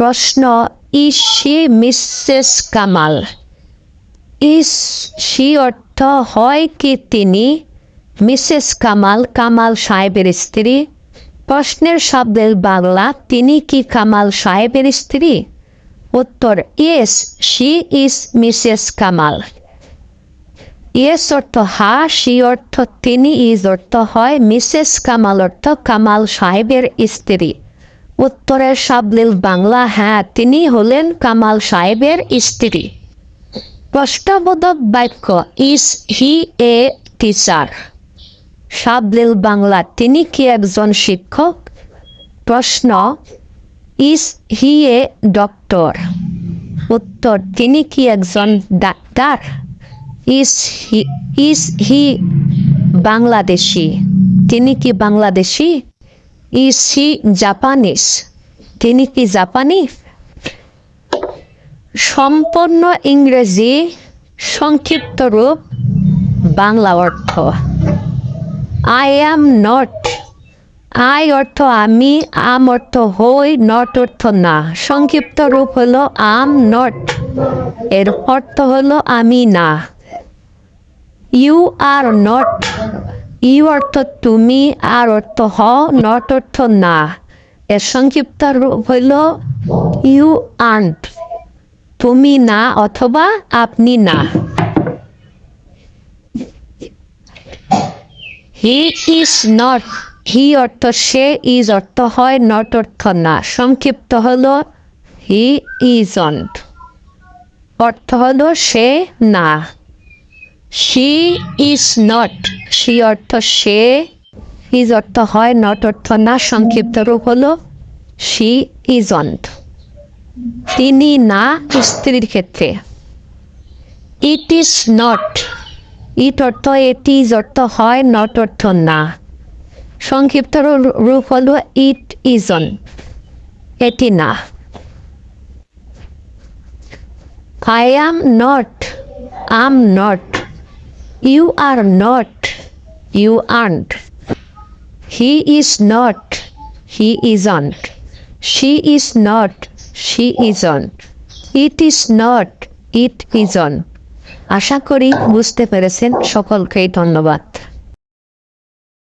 প্রশ্ন, is she Mrs Kamal? Is she অর্থ হয় কি তিনি, মিসেস কামাল কামাল সাহেবের স্ত্রী। প্রশ্নের শব্দের বাংলা, তিনি কি কামাল সাহেবের স্ত্রী? উত্তর, yes she is Mrs Kamal. Yes অর্থ হ্যাঁ, শি অর্থ তিনি, ইজ অর্থ হয়, মিসেস কামাল অর্থ কামাল সাহেবের স্ত্রী। উত্তরের শব্দের বাংলা, হ্যাঁ তিনি হলেন কামাল সাহেবের স্ত্রী। প্রশ্নবোধক বাক্য, ইজ হি এ টিচার? শব্দের বাংলা, তিনি কি একজন শিক্ষক? প্রশ্ন, ইজ হি এ ডক্টর? উত্তর, তিনি কি একজন ডাক্তার? Is he Bangladeshi? তিনি কি বাংলাদেশি? Is he Japanese? তিনি কি জাপানি? সম্পূর্ণ ইংরেজি সংক্ষিপ্ত রূপ বাংলা অর্থ, আই অ্যাম নট। আই অর্থ আমি, আম অর্থ হই, নট অর্থ না। সংক্ষিপ্ত রূপ হলো আম নট, এর অর্থ হলো আমি না। ইউ আর নট, ইউ অর্থ তুমি, আর অর্থ হও, নট অর্থ না। এর সংক্ষিপ্ত রূপ হইল ইউ আর্নট, তুমি না অথবা আপনি না। হি ইজ নট, হি অর্থ সে, ইজ অর্থ হয়, নট অর্থ না। সংক্ষিপ্ত হলো হি ইজন্ট, অর্থ হলো সে না। শি ইজ নট, শি অর্থ সে, ইজ অর্থ হয়, নট অর্থ না। সংক্ষিপ্ত রূপ হলো শি ইজন্ট। তিনি না স্ত্রীর ক্ষেত্রে। ইট ইজ নট, ইট অর্থ এটি, ইজ অর্থ হয়, নট অর্থ না। সংক্ষিপ্ত রূপ হলো ইট ইজন্ট, এটি না। I am not, am not. You are not, you aren't. He is not, he isn't. She is not, she isn't. It is not, it isn't. আশা করি বুঝতে পেরেছেন। সকলকেই ধন্যবাদ।